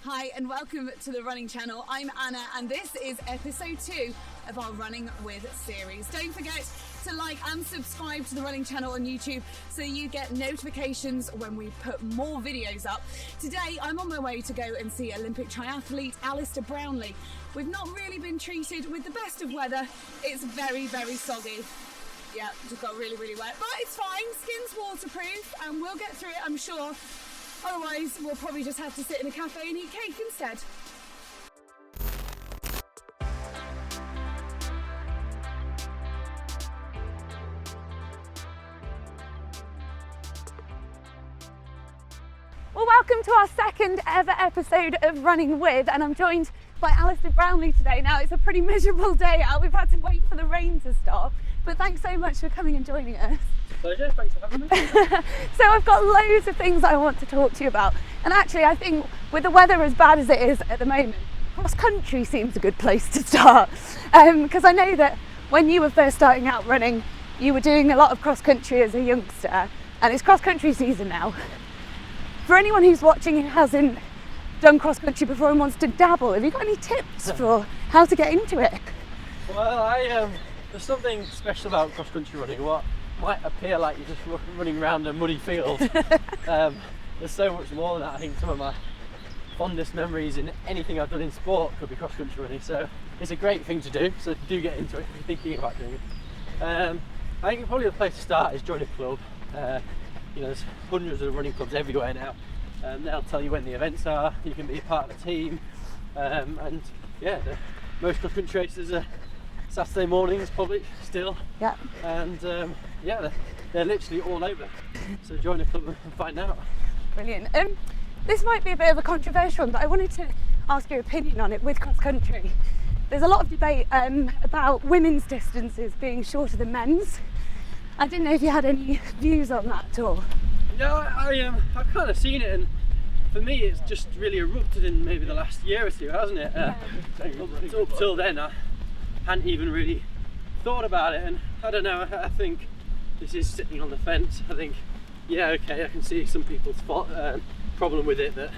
Hi and welcome to the Running Channel. I'm Anna and this is episode 2 of our Running With series. Don't forget to like and subscribe to the Running Channel on YouTube so you get notifications when we put more videos up. Today I'm on my way to go and see Olympic triathlete Alistair Brownlee. We've not really been treated with the best of weather. It's very, very soggy. Yeah, just got really, really wet, but it's fine. Skin's waterproof and we'll get through it, I'm sure. Otherwise, we'll probably just have to sit in a cafe and eat cake instead. Well, welcome to our second ever episode of Running With, and I'm joined by Alistair Brownlee today. Now, it's a pretty miserable day out. We've had to wait for the rain to stop, but thanks so much for coming and joining us. Pleasure, thanks for having me. So I've got loads of things I want to talk to you about, and actually I think with the weather as bad as it is at the moment, cross country seems a good place to start, because I know that when you were first starting out running you were doing a lot of cross country as a youngster, and it's cross country season now. For anyone who's watching who hasn't done cross country before and wants to dabble, have you got any tips for how to get into it? Well, there's something special about cross country running. What might appear like you're just running around a muddy field. There's so much more than that. I think some of my fondest memories in anything I've done in sport could be cross country running, so it's a great thing to do, so do get into it if you're thinking about doing it. I think probably the place to start is join a club. There's hundreds of running clubs everywhere now. They'll tell you when the events are, you can be a part of the team, and yeah, most cross country races are Saturday mornings probably still. Yeah. And they're literally all over. So join a club and find out. Brilliant. This might be a bit of a controversial one, but I wanted to ask your opinion on it with cross country. There's a lot of debate about women's distances being shorter than men's. I didn't know if you had any views on that at all. Yeah, I've kind of seen it, and for me it's just really erupted in maybe the last year or two, hasn't it? Up till then I hadn't even really thought about it, and I don't know, I think this is sitting on the fence. I think, yeah, okay, I can see some people's problem with it, that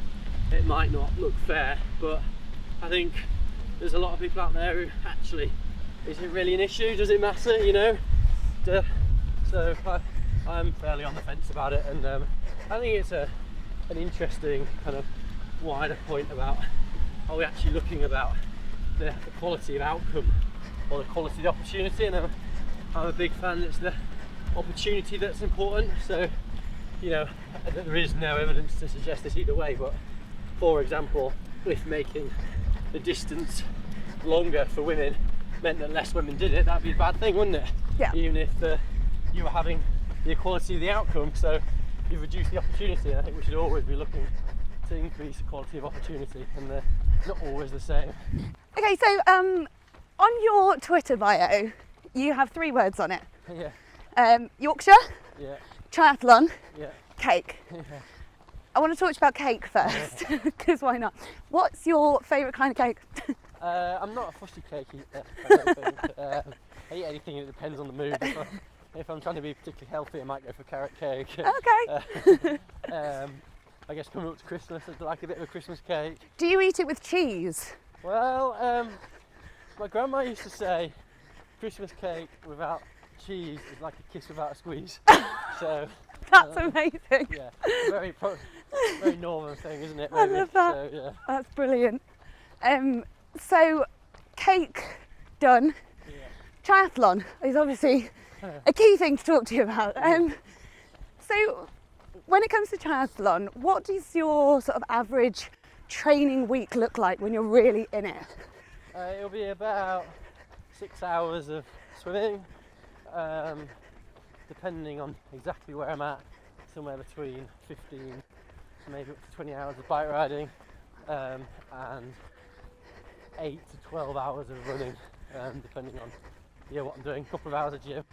it might not look fair, but I think there's a lot of people out there who actually, is it really an issue? Does it matter, you know? So I'm fairly on the fence about it, and I think it's an interesting kind of wider point about, are we actually looking about the quality of outcome or the quality of the opportunity? And I'm a big fan that it's the opportunity that's important. So, you know, there is no evidence to suggest this either way, but for example, if making the distance longer for women meant that less women did it, that'd be a bad thing, wouldn't it? Yeah. Even if you were having the equality of the outcome, so you've reduced the opportunity. I think we should always be looking to increase the quality of opportunity, and they're not always the same. Okay, so on your Twitter bio, you have 3 words on it. Yeah. Yorkshire, Yeah. triathlon, Yeah. cake. Yeah. I want to talk to you about cake first, because why not? What's your favourite kind of cake? I'm not a fussy cake eater, I don't think. I eat anything, it depends on the mood. If I'm trying to be particularly healthy, I might go for carrot cake. Okay. I guess coming up to Christmas, I'd like a bit of a Christmas cake. Do you eat it with cheese? Well, my grandma used to say Christmas cake without cheese is like a kiss without a squeeze. So That's amazing. yeah, very normal thing, isn't it? I Really? love that. So, yeah. That's brilliant. So cake done. Yeah. Triathlon is obviously a key thing to talk to you about. So when it comes to triathlon, what does your sort of average training week look like when you're really in it? It'll be about 6 hours of swimming, depending on exactly where I'm at, somewhere between 15 maybe up to 20 hours of bike riding, and 8 to 12 hours of running, depending on what I'm doing. A couple of hours of gym,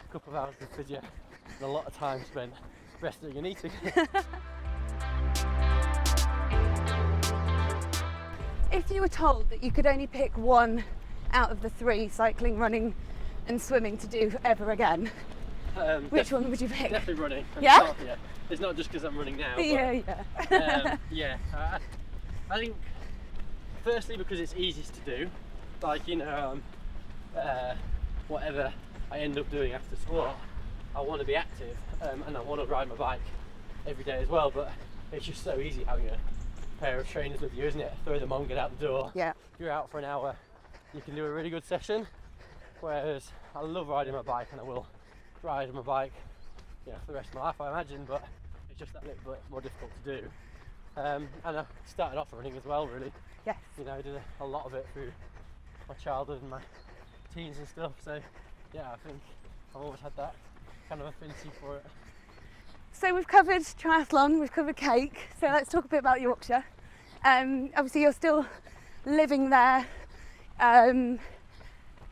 a couple of hours of physio, and a lot of time spent resting and eating. If you were told that you could only pick one out of the 3, cycling, running and swimming, to do ever again, which one would you pick? Definitely running. Yeah? It's not just because I'm running now. But, Yeah. I think firstly because it's easiest to do, like whatever I end up doing after sport, I want to be active and I want to ride my bike every day as well, but it's just so easy having a pair of trainers with you, isn't it? Throw them on, get out the door. Yeah. If you're out for an hour, you can do a really good session, whereas I love riding my bike and I will ride my bike for the rest of my life, I imagine, but it's just that little bit more difficult to do. And I started off running as well, really. Yes. I did a lot of it through my childhood and my teens and stuff, so yeah, I think I've always had that kind of affinity for it. So we've covered triathlon, we've covered cake, so let's talk a bit about Yorkshire. Obviously you're still living there, and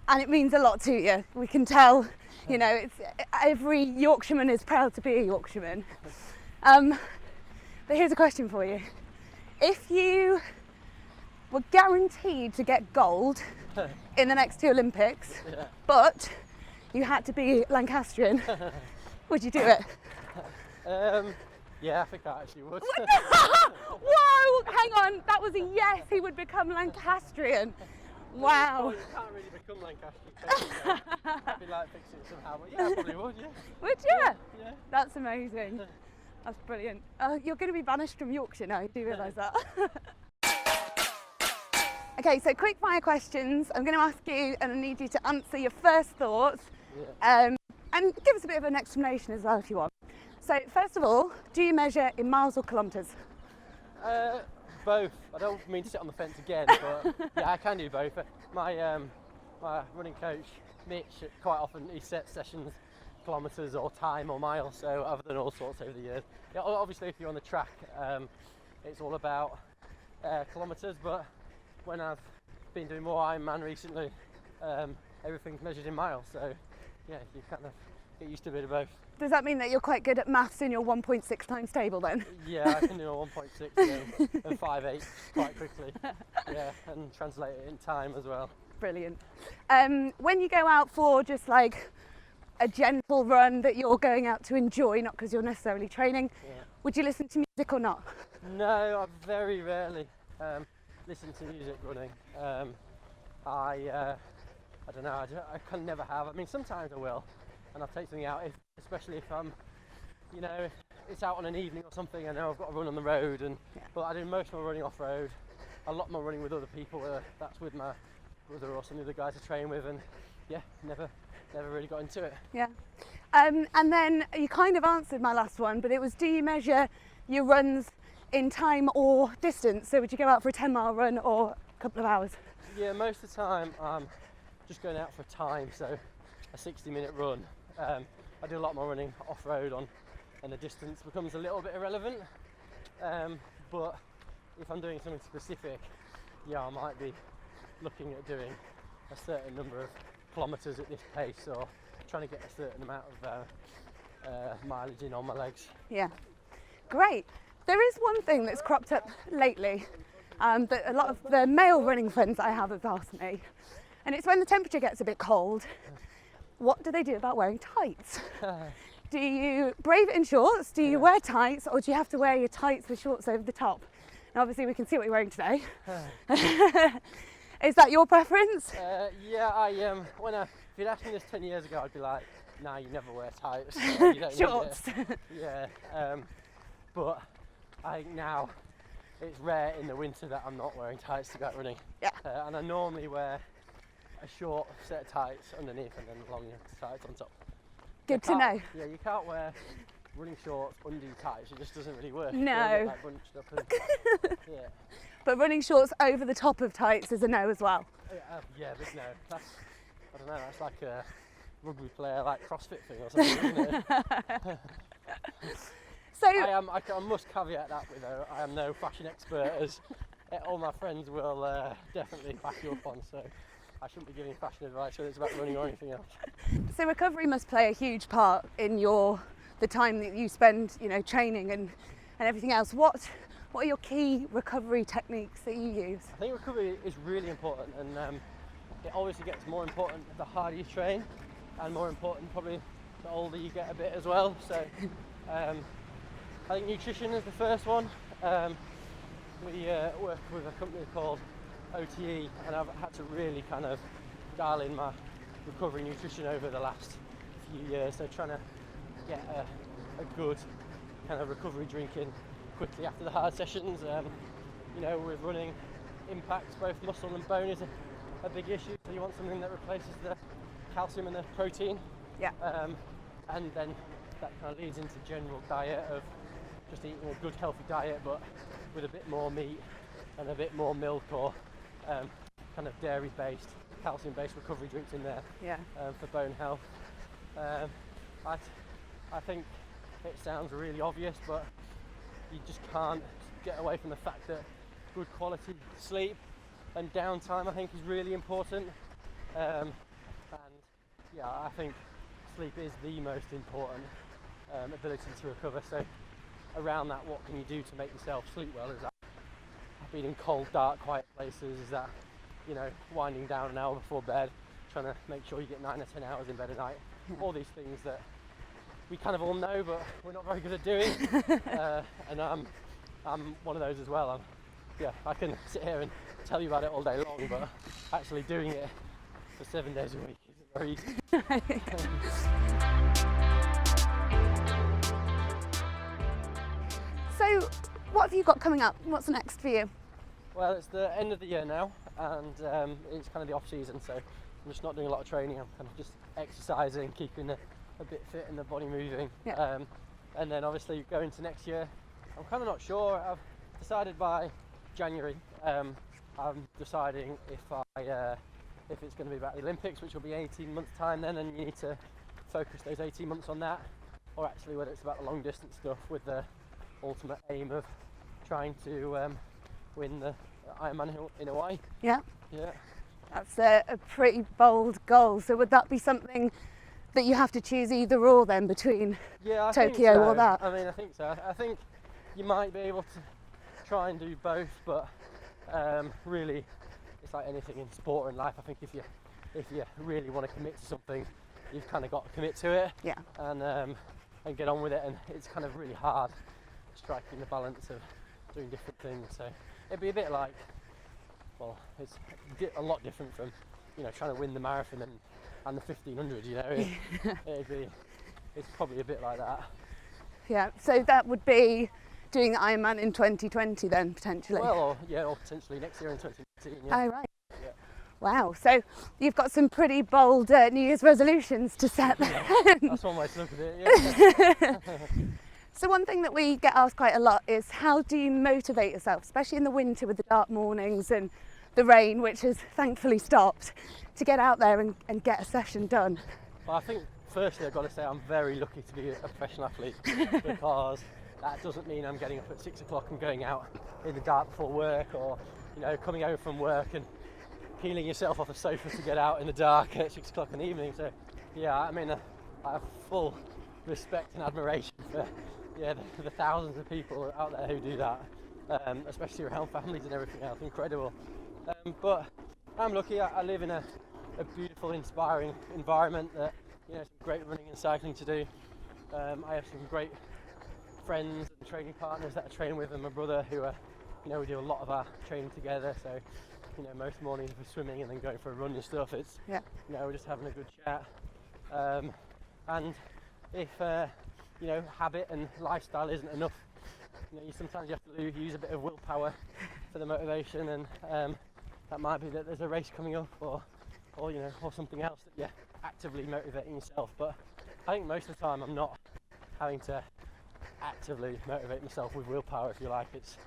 it means a lot to you. We can tell, it's every Yorkshireman is proud to be a Yorkshireman. But here's a question for you. If you were guaranteed to get gold in the next 2 Olympics, but you had to be Lancastrian, would you do it? Yeah, I think I actually would. Whoa, hang on, that was a yes, he would become Lancastrian. Wow. You can't really become Lancastrian, I'd be like fixing it somehow, but yeah, I probably would, yeah. Would you? Yeah. That's amazing. That's brilliant. You're going to be banished from Yorkshire now, do you realise that? Okay, so quick fire questions. I'm going to ask you and I need you to answer your first thoughts, and give us a bit of an explanation as well if you want. So first of all, do you measure in miles or kilometres? Both. I don't mean to sit on the fence again, but yeah, I can do both. My running coach, Mitch, quite often he sets sessions kilometres or time or miles, so I've done all sorts over the years. Yeah, obviously if you're on the track, it's all about kilometres, but when I've been doing more Ironman recently, everything's measured in miles, so yeah, you kind of get used to a bit of both. Does that mean that you're quite good at maths in your 1.6 times table then? Yeah, I can do a 1.6 and 5.8 quite quickly. Yeah, and translate it in time as well. Brilliant. When you go out for just like a gentle run that you're going out to enjoy, not because you're necessarily training, would you listen to music or not? No, I very rarely listen to music running. I don't know, I can never have. I mean, sometimes I will, and I'll take something out, especially if I'm, if it's out on an evening or something, I know I've got to run on the road, but I do most of my running off-road, a lot more running with other people, that's with my brother or some of the guys I train with, and yeah, never really got into it. Yeah. And then you kind of answered my last one, but it was, do you measure your runs in time or distance? So would you go out for a 10-mile run or a couple of hours? Yeah, most of the time I'm just going out for time, so a 60-minute run. I do a lot more running off-road and the distance becomes a little bit irrelevant. But if I'm doing something specific, I might be looking at doing a certain number of kilometres at this pace, or trying to get a certain amount of mileage in on my legs. Yeah, great. There is one thing that's cropped up lately that a lot of the male running friends I have asked me, and it's when the temperature gets a bit cold, what do they do about wearing tights? Do you brave it in shorts? Do you wear tights, or do you have to wear your tights with shorts over the top? And obviously we can see what you're wearing today. Is that your preference? Yeah, if you'd asked me this 10 years ago, I'd be like, nah, you never wear tights. You don't shorts. Yeah, but I think now it's rare in the winter that I'm not wearing tights to go out running. Yeah. And I normally wear a short set of tights underneath and then long tights on top. Good to know. Yeah, you can't wear running shorts under your tights, it just doesn't really work. No. Like bunched up and, yeah. But running shorts over the top of tights is a no as well. Yeah, but no, I don't know, that's like a rugby player, like CrossFit thing or something, isn't it? So I must caveat that with, though, I am no fashion expert, as all my friends will definitely back you up on, so I shouldn't be giving fashion advice whether it's about running or anything else. So recovery must play a huge part in the time that you spend, training and everything else. What are your key recovery techniques that you use? I think recovery is really important, and it obviously gets more important the harder you train, and more important probably the older you get a bit as well. So I think nutrition is the first one. we work with a company called OTE, and I've had to really kind of dial in my recovery nutrition over the last few years. So trying to get a good kind of recovery drink in quickly after the hard sessions. You know, with running, impacts both muscle and bone is a big issue. So you want something that replaces the calcium and the protein. Yeah. And then that kind of leads into general diet of just eating a good healthy diet, but with a bit more meat and a bit more milk or kind of dairy-based, calcium-based recovery drinks in there. Yeah. For bone health. I think it sounds really obvious, but you just can't get away from the fact that good quality sleep and downtime, I think, is really important. And yeah, I think sleep is the most important ability to recover. So around that, what can you do to make yourself sleep well? Is that being in cold, dark, quiet places? Is that, you know, winding down an hour before bed, trying to make sure you get 9 or 10 hours in bed a night? All these things that we kind of all know, but we're not very good at doing. And I'm one of those as well. I can sit here and tell you about it all day long, but actually doing it for 7 days a week isn't very easy. So, what have you got coming up? What's next for you? Well, it's the end of the year now, and it's kind of the off season, so I'm just not doing a lot of training. I'm kind of just exercising, keeping a bit fit and the body moving. Yeah. And then obviously going into next year, I'm kind of not sure. I've decided by January. I'm deciding if it's going to be about the Olympics, which will be 18 months time then, and you need to focus those 18 months on that, or actually whether it's about the long distance stuff with the ultimate aim of trying to win the Ironman in Hawaii. Yeah. Yeah. That's a pretty bold goal. So would that be something that you have to choose either or then between I Tokyo think so. or that? I mean, I think so. I think you might be able to try and do both, but really it's like anything in sport or in life. I think if you really want to commit to something, you've kind of got to commit to it. Yeah. And get on with it, and it's kind of really hard striking the balance of doing different things. So it'd be a bit like, well, it's a lot different from, you know, trying to win the marathon and the 1500, you know. It's probably a bit like that. Yeah, so that would be doing the Ironman in 2020 then, potentially? Well, or potentially next year in 2019, yeah. Oh, right. Yeah. Wow, so you've got some pretty bold New Year's resolutions to set then. Yeah, that's one way to look at it, yeah. So one thing that we get asked quite a lot is, how do you motivate yourself, especially in the winter with the dark mornings and the rain, which has thankfully stopped, to get out there and get a session done? Well, I think firstly I've got to say I'm very lucky to be a professional athlete, because that doesn't mean I'm getting up at 6 o'clock and going out in the dark before work, or, you know, coming home from work and peeling yourself off a sofa to get out in the dark at 6 o'clock in the evening. So yeah, I mean, I have full respect and admiration for the thousands of people out there who do that, especially around families and everything else. Incredible. But I'm lucky. I live in a beautiful, inspiring environment that, you know, some great running and cycling to do. I have some great friends and training partners that I train with, and my brother, who are, you know, we do a lot of our training together. So, you know, most mornings we're swimming and then going for a run and stuff. It's, you know, we're just having a good chat. And if you know, habit and lifestyle isn't enough, you know, sometimes you have to use a bit of willpower for the motivation, and that might be that there's a race coming up, or you know, or something else that you're actively motivating yourself. But I think most of the time I'm not having to actively motivate myself with willpower, if you like. It's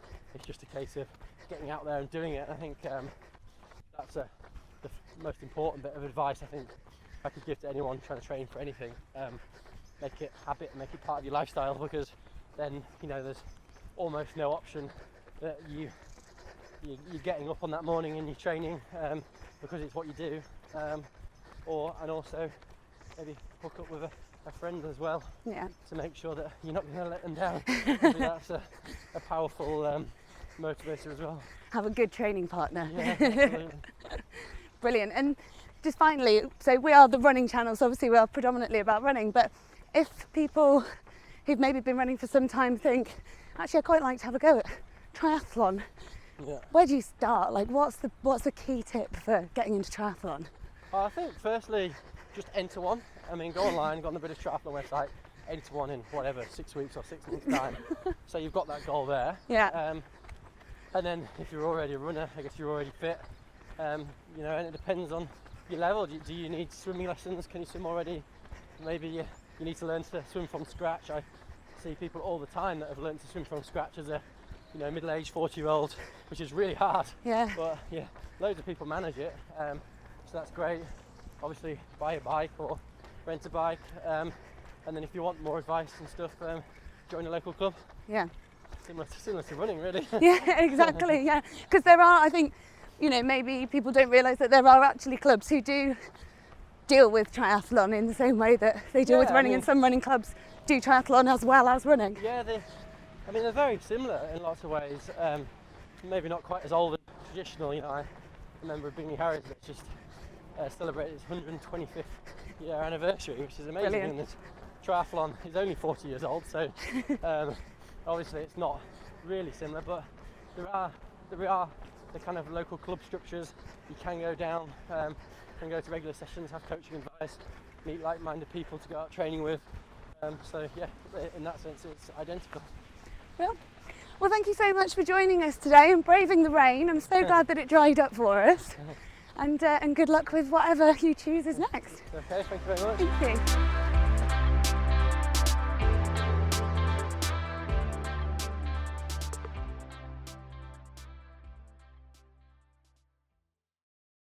just a case of getting out there and doing it. I think that's the most important bit of advice I think I could give to anyone trying to train for anything. Make it habit, make it part of your lifestyle, because then, you know, there's almost no option that you're getting up on that morning and you're training because it's what you do, and also maybe hook up with a friend as well, to make sure that you're not going to let them down. That's a powerful motivator as well. Have a good training partner. Yeah, absolutely. Brilliant. And just finally, so we are the running channel, so obviously we are predominantly about running, but if people who've maybe been running for some time think, actually I quite like to have a go at triathlon, Yeah. where do you start? Like, what's the key tip for getting into triathlon? I think firstly, just enter one. I mean, go online, go on the British Triathlon website, enter one in whatever, 6 weeks or 6 months time. So you've got that goal there. Yeah. And then if you're already a runner, I guess you're already fit. And it depends on your level. Do you need swimming lessons? Can you swim already? Maybe you need to learn to swim from scratch. I see people all the time that have learned to swim from scratch as a middle-aged 40-year-old, which is really hard. Yeah. But yeah, loads of people manage it. So that's great. Obviously, buy a bike or rent a bike. And then if you want more advice and stuff, join a local club. Yeah. Similar to running, really. Yeah, exactly. Yeah, because there are, I think, maybe people don't realise that there are actually clubs who do deal with triathlon in the same way that they deal with running, and some running clubs do triathlon as well as running. Yeah, they're very similar in lots of ways. Maybe not quite as old and traditional. I remember Bingley Harris that just celebrated its 125th year anniversary, which is amazing. Brilliant. And this triathlon is only 40 years old, so obviously it's not really similar, but there are the kind of local club structures. You can go down and go to regular sessions, have coaching advice, meet like-minded people to go out training with. So yeah, in that sense it's identical. Well, thank you so much for joining us today and braving the rain. I'm so glad that it dried up for us. And good luck with whatever you choose is next. Okay, thank you very much. Thank you.